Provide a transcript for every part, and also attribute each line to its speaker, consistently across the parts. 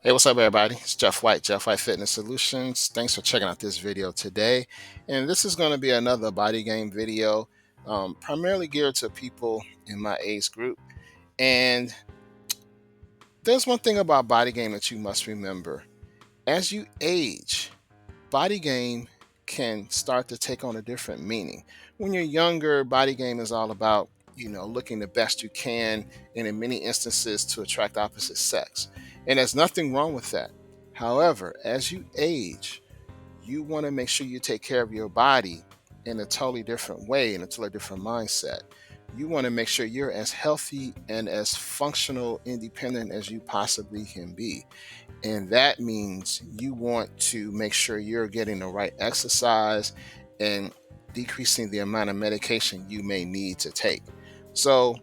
Speaker 1: Hey, what's up, everybody? It's Jeff White Fitness Solutions. Thanks for checking out this video today. And this is going to be another body game video, primarily geared to people in my age group. And there's one thing about body game that you must remember. As you age, body game can start to take on a different meaning. When you're younger, body game is all about, looking the best you can, and in many instances to attract opposite sex. And there's nothing wrong with that. However, as you age, you want to make sure you take care of your body in a totally different way, in a totally different mindset. You want to make sure you're as healthy and as functional, independent as you possibly can be. And that means you want to make sure you're getting the right exercise and decreasing the amount of medication you may need to take. So,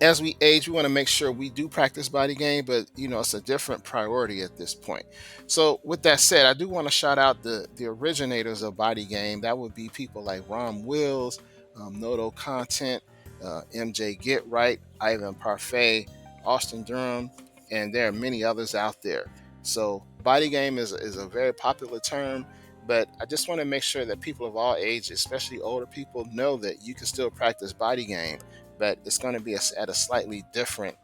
Speaker 1: as we age, we want to make sure we do practice body game, but it's a different priority at this point. So, with that said, I do want to shout out the originators of body game. That would be people like Ron Wills, Noto Content, MJ Get Right, Ivan Parfait, Austin Durham, and there are many others out there. So, body game is a very popular term, but I just want to make sure that people of all ages, especially older people, know that you can still practice body game, but it's going to be at a slightly different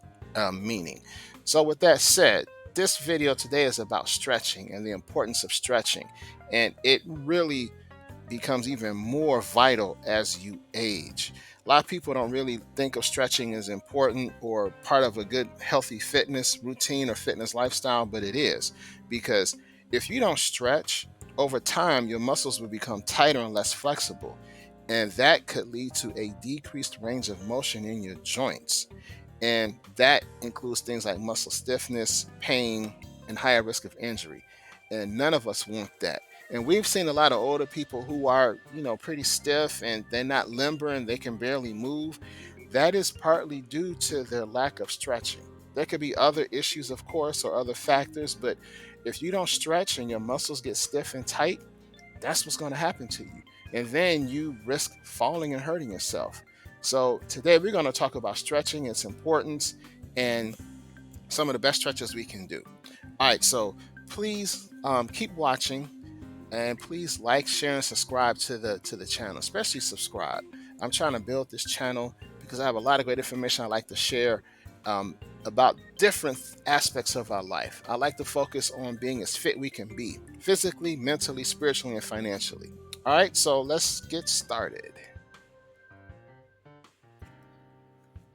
Speaker 1: meaning. So, with that said, this video today is about stretching and the importance of stretching, and it really becomes even more vital as you age. A lot of people don't really think of stretching as important or part of a good, healthy fitness routine or fitness lifestyle, but it is, because if you don't stretch, over time, your muscles will become tighter and less flexible. And that could lead to a decreased range of motion in your joints. And that includes things like muscle stiffness, pain, and higher risk of injury. And none of us want that. And we've seen a lot of older people who are, pretty stiff and they're not limber and they can barely move. That is partly due to their lack of stretching. There could be other issues, of course, or other factors, but if you don't stretch and your muscles get stiff and tight, that's what's going to happen to you. And then you risk falling and hurting yourself. So today we're going to talk about stretching, its importance, and some of the best stretches we can do. All right, so please keep watching, and please like, share, and subscribe to the channel. Especially subscribe. I'm trying to build this channel because I have a lot of great information I like to share about different aspects of our life. I like to focus on being as fit we can be, physically, mentally, spiritually, and financially. All right, so let's get started.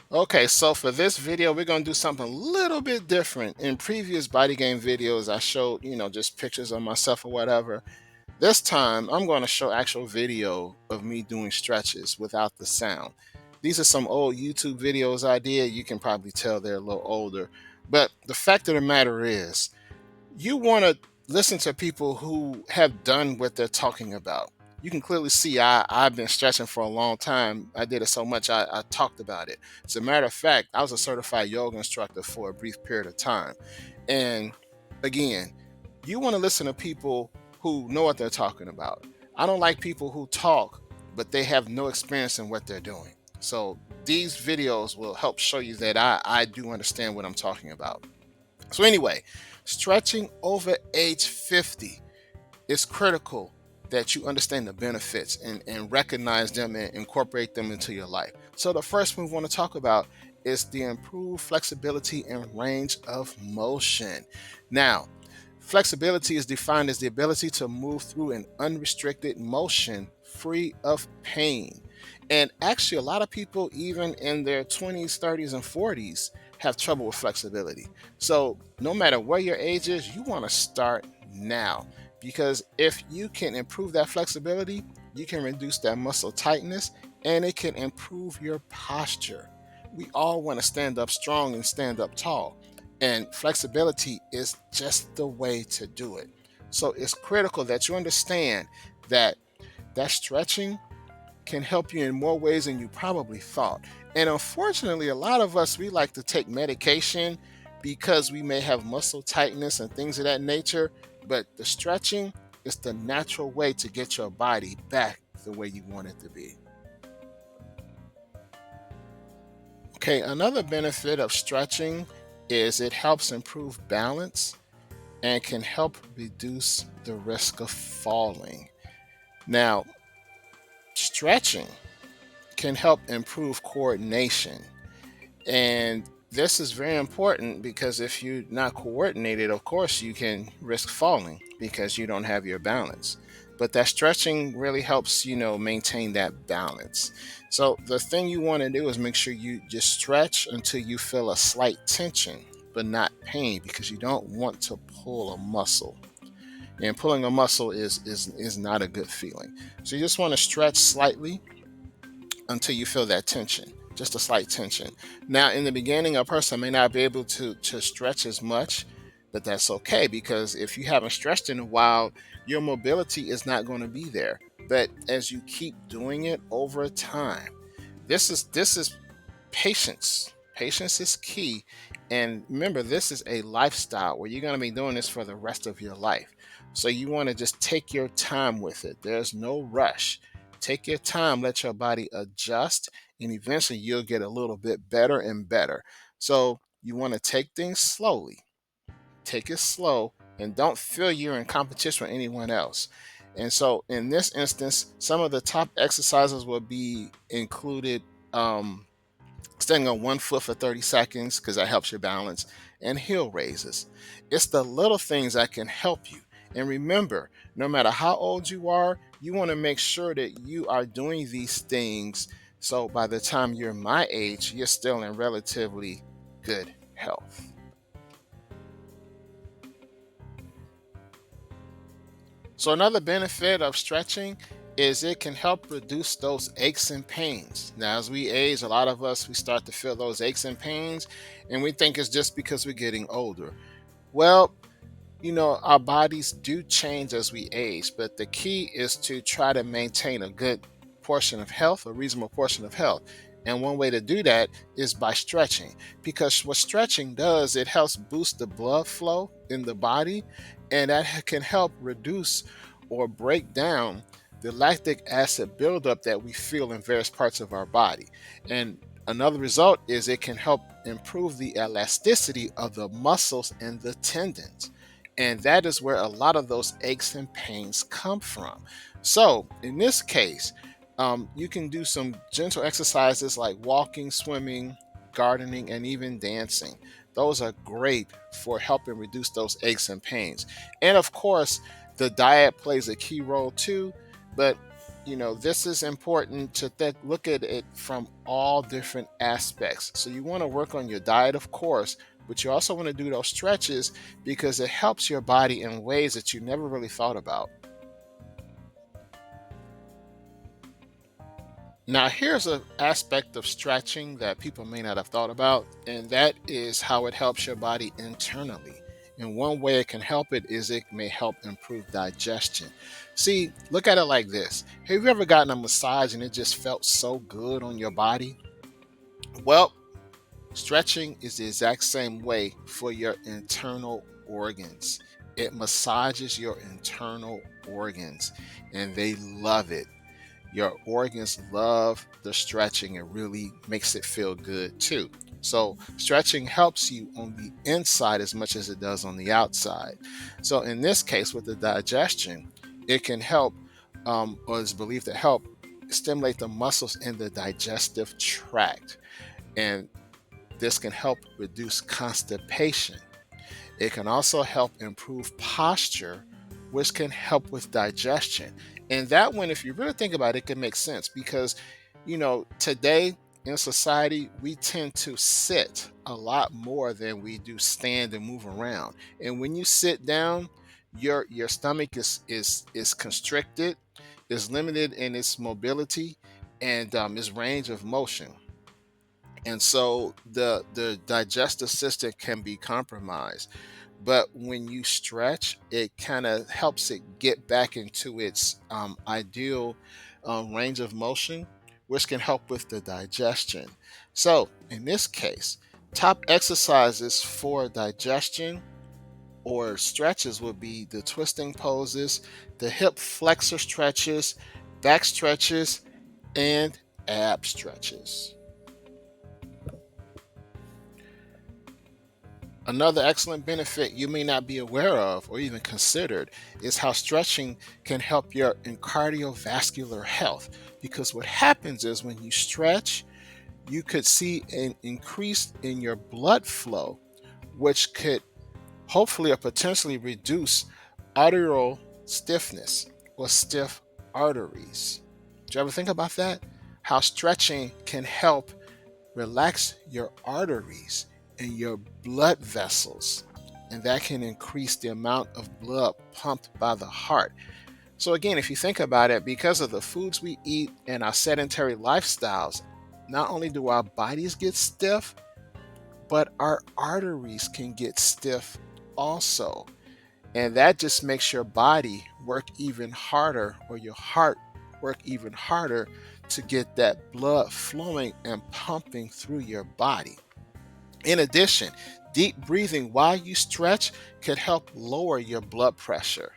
Speaker 1: Okay, so for this video, we're going to do something a little bit different. In previous body game videos, I showed, just pictures of myself or whatever. This time, I'm going to show actual video of me doing stretches without the sound. These are some old YouTube videos I did. You can probably tell they're a little older. But the fact of the matter is, you want to listen to people who have done what they're talking about. You can clearly see I've been stretching for a long time. I did it so much I talked about it. As a matter of fact, I was a certified yoga instructor for a brief period of time. And again, you want to listen to people who know what they're talking about. I don't like people who talk, but they have no experience in what they're doing. So these videos will help show you that I do understand what I'm talking about. So anyway, stretching over age 50 is critical that you understand the benefits and recognize them and incorporate them into your life. So the first one we want to talk about is the improved flexibility and range of motion. Now, flexibility is defined as the ability to move through an unrestricted motion free of pain. And actually, a lot of people, even in their 20s, 30s, and 40s, have trouble with flexibility. So, no matter what your age is, you want to start now, because if you can improve that flexibility, you can reduce that muscle tightness and it can improve your posture. We all want to stand up strong and stand up tall, and flexibility is just the way to do it. So, it's critical that you understand that stretching can help you in more ways than you probably thought. And unfortunately, a lot of us, we like to take medication because we may have muscle tightness and things of that nature. But the stretching is the natural way to get your body back the way you want it to be. Okay, another benefit of stretching is it helps improve balance and can help reduce the risk of falling. Now, stretching can help improve coordination. And this is very important because if you're not coordinated, of course, you can risk falling because you don't have your balance. But that stretching really helps, maintain that balance. So the thing you want to do is make sure you just stretch until you feel a slight tension, but not pain, because you don't want to pull a muscle. And pulling a muscle is not a good feeling. So you just want to stretch slightly until you feel that tension, just a slight tension. Now, in the beginning, a person may not be able to stretch as much, but that's okay, because if you haven't stretched in a while, your mobility is not going to be there. But as you keep doing it over time, this is patience. Patience is key. And remember, this is a lifestyle where you're going to be doing this for the rest of your life. So you want to just take your time with it. There's no rush. Take your time, let your body adjust, and eventually you'll get a little bit better and better. So you want to take things slowly. Take it slow, and don't feel you're in competition with anyone else. And so in this instance, some of the top exercises will be included. Standing on one foot for 30 seconds, because that helps your balance, and heel raises. It's the little things that can help you. And remember, no matter how old you are, you want to make sure that you are doing these things so by the time you're my age, you're still in relatively good health. So another benefit of stretching is it can help reduce those aches and pains. Now, as we age, a lot of us, we start to feel those aches and pains, and we think it's just because we're getting older. Well, our bodies do change as we age, but the key is to try to maintain a good portion of health, a reasonable portion of health. And one way to do that is by stretching, because what stretching does, it helps boost the blood flow in the body, and that can help reduce or break down the lactic acid buildup that we feel in various parts of our body. And another result is it can help improve the elasticity of the muscles and the tendons. And that is where a lot of those aches and pains come from. So, in this case, you can do some gentle exercises like walking, swimming, gardening, and even dancing. Those are great for helping reduce those aches and pains. And of course, the diet plays a key role too. But this is important to look at it from all different aspects. So you want to work on your diet, of course, but you also want to do those stretches because it helps your body in ways that you never really thought about. Now, here's an aspect of stretching that people may not have thought about, and that is how it helps your body internally. And one way it can help it is it may help improve digestion. See, look at it like this. Have you ever gotten a massage and it just felt so good on your body? Well, stretching is the exact same way for your internal organs. It massages your internal organs, and they love it. Your organs love the stretching. It really makes it feel good too. So stretching helps you on the inside as much as it does on the outside. So in this case, with the digestion, it can help, or is believed to help stimulate the muscles in the digestive tract. And this can help reduce constipation. It can also help improve posture, which can help with digestion. And that one, if you really think about it, can make sense because, today in society, we tend to sit a lot more than we do stand and move around. And when you sit down, your stomach is constricted, is limited in its mobility, and its range of motion. And so the digestive system can be compromised. But when you stretch, it kind of helps it get back into its ideal range of motion, which can help with the digestion. So in this case, top exercises for digestion or stretches would be the twisting poses, the hip flexor stretches, back stretches, and ab stretches. Another excellent benefit you may not be aware of or even considered is how stretching can help your in cardiovascular health. Because what happens is when you stretch, you could see an increase in your blood flow, which could hopefully or potentially reduce arterial stiffness or stiff arteries. Do you ever think about that? How stretching can help relax your arteries and your blood vessels, and that can increase the amount of blood pumped by the heart. So, again, if you think about it, because of the foods we eat and our sedentary lifestyles, not only do our bodies get stiff, but our arteries can get stiff also. And that just makes your body work even harder, or your heart work even harder to get that blood flowing and pumping through your body. In addition, deep breathing while you stretch could help lower your blood pressure.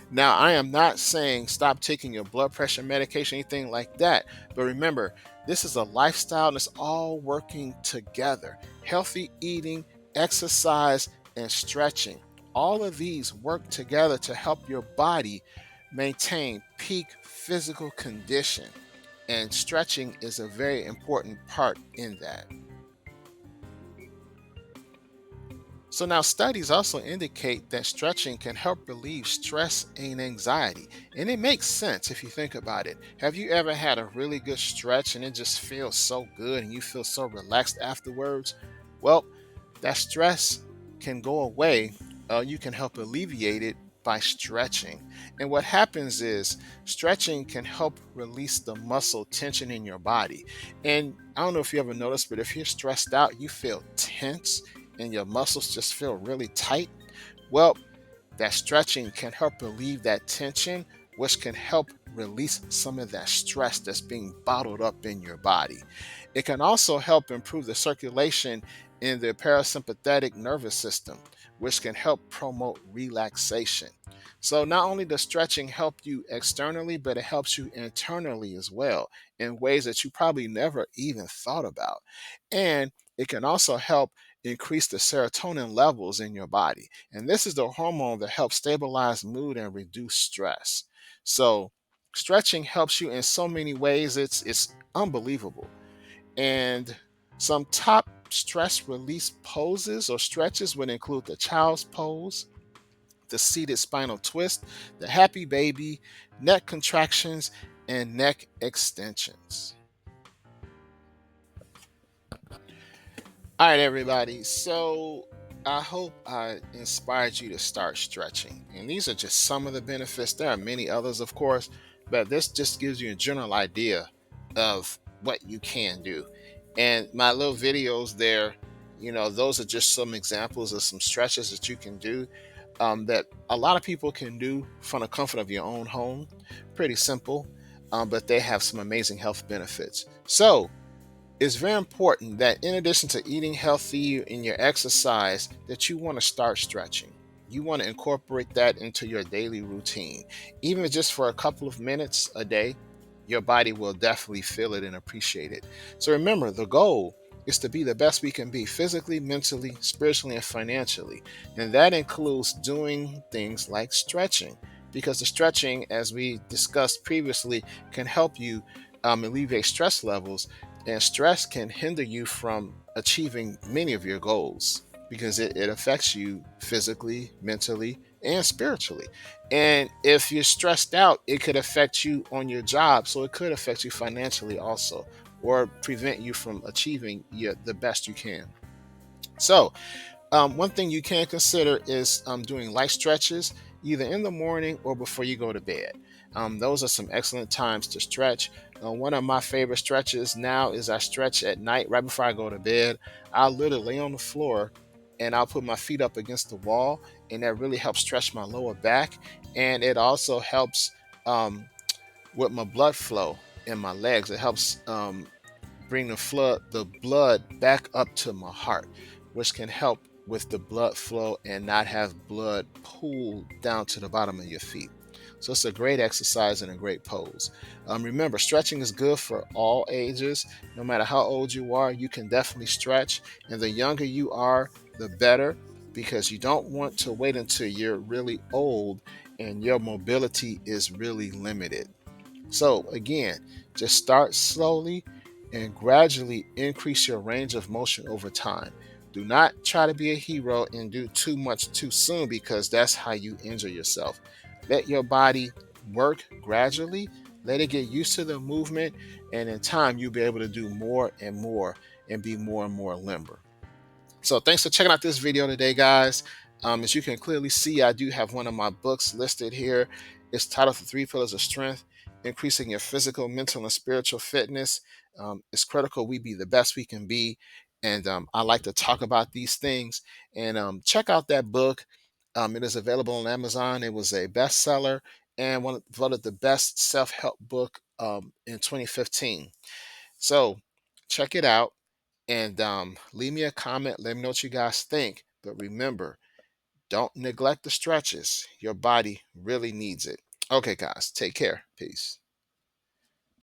Speaker 1: Now, I am not saying stop taking your blood pressure medication, anything like that. But remember, this is a lifestyle and it's all working together. Healthy eating, exercise, and stretching. All of these work together to help your body maintain peak physical condition. And stretching is a very important part in that. So now studies also indicate that stretching can help relieve stress and anxiety. And it makes sense if you think about it. Have you ever had a really good stretch and it just feels so good and you feel so relaxed afterwards? Well, that stress can go away. You can help alleviate it by stretching. And what happens is stretching can help release the muscle tension in your body. And I don't know if you ever noticed, but if you're stressed out, you feel tense and your muscles just feel really tight. Well, that stretching can help relieve that tension, which can help release some of that stress that's being bottled up in your body. It can also help improve the circulation in the parasympathetic nervous system, which can help promote relaxation. So, not only does stretching help you externally, but it helps you internally as well in ways that you probably never even thought about. And it can also help increase the serotonin levels in your body. And this is the hormone that helps stabilize mood and reduce stress. So, stretching helps you in so many ways, it's unbelievable. And some top stress release poses or stretches would include the child's pose, the seated spinal twist, the happy baby, neck contractions, and neck extensions. All right, everybody. So I hope I inspired you to start stretching. And these are just some of the benefits. There are many others, of course, but this just gives you a general idea of what you can do. And my little videos there, those are just some examples of some stretches that you can do, that a lot of people can do from the comfort of your own home. Pretty simple, but they have some amazing health benefits. So, it's very important that in addition to eating healthy in your exercise, that you want to start stretching. You want to incorporate that into your daily routine. Even just for a couple of minutes a day, your body will definitely feel it and appreciate it. So remember, the goal is to be the best we can be physically, mentally, spiritually, and financially. And that includes doing things like stretching, because the stretching, as we discussed previously, can help you alleviate stress levels, and stress can hinder you from achieving many of your goals because it affects you physically, mentally, and spiritually. And if you're stressed out, it could affect you on your job. So it could affect you financially also, or prevent you from achieving the best you can. So, one thing you can consider is doing light stretches either in the morning or before you go to bed. Those are some excellent times to stretch. One of my favorite stretches now is I stretch at night right before I go to bed. I'll literally lay on the floor and I'll put my feet up against the wall, and that really helps stretch my lower back. And it also helps with my blood flow in my legs. It helps bring the blood back up to my heart, which can help with the blood flow and not have blood pool down to the bottom of your feet. So it's a great exercise and a great pose. Remember, stretching is good for all ages. No matter how old you are, you can definitely stretch. And the younger you are, the better. because you don't want to wait until you're really old and your mobility is really limited. So again, just start slowly and gradually increase your range of motion over time. Do not try to be a hero and do too much too soon, because that's how you injure yourself. Let your body work gradually, let it get used to the movement, and in time you'll be able to do more and more and be more and more limber. So thanks for checking out this video today, guys. As you can clearly see, I do have one of my books listed here. It's titled The Three Pillars of Strength: Increasing Your Physical, Mental, and Spiritual Fitness. It's critical we be the best we can be. And I like to talk about these things. And check out that book. It is available on Amazon. It was a bestseller and voted the best self-help book in 2015. So check it out and leave me a comment. Let me know what you guys think. But remember, don't neglect the stretches. Your body really needs it. Okay, guys, take care. Peace.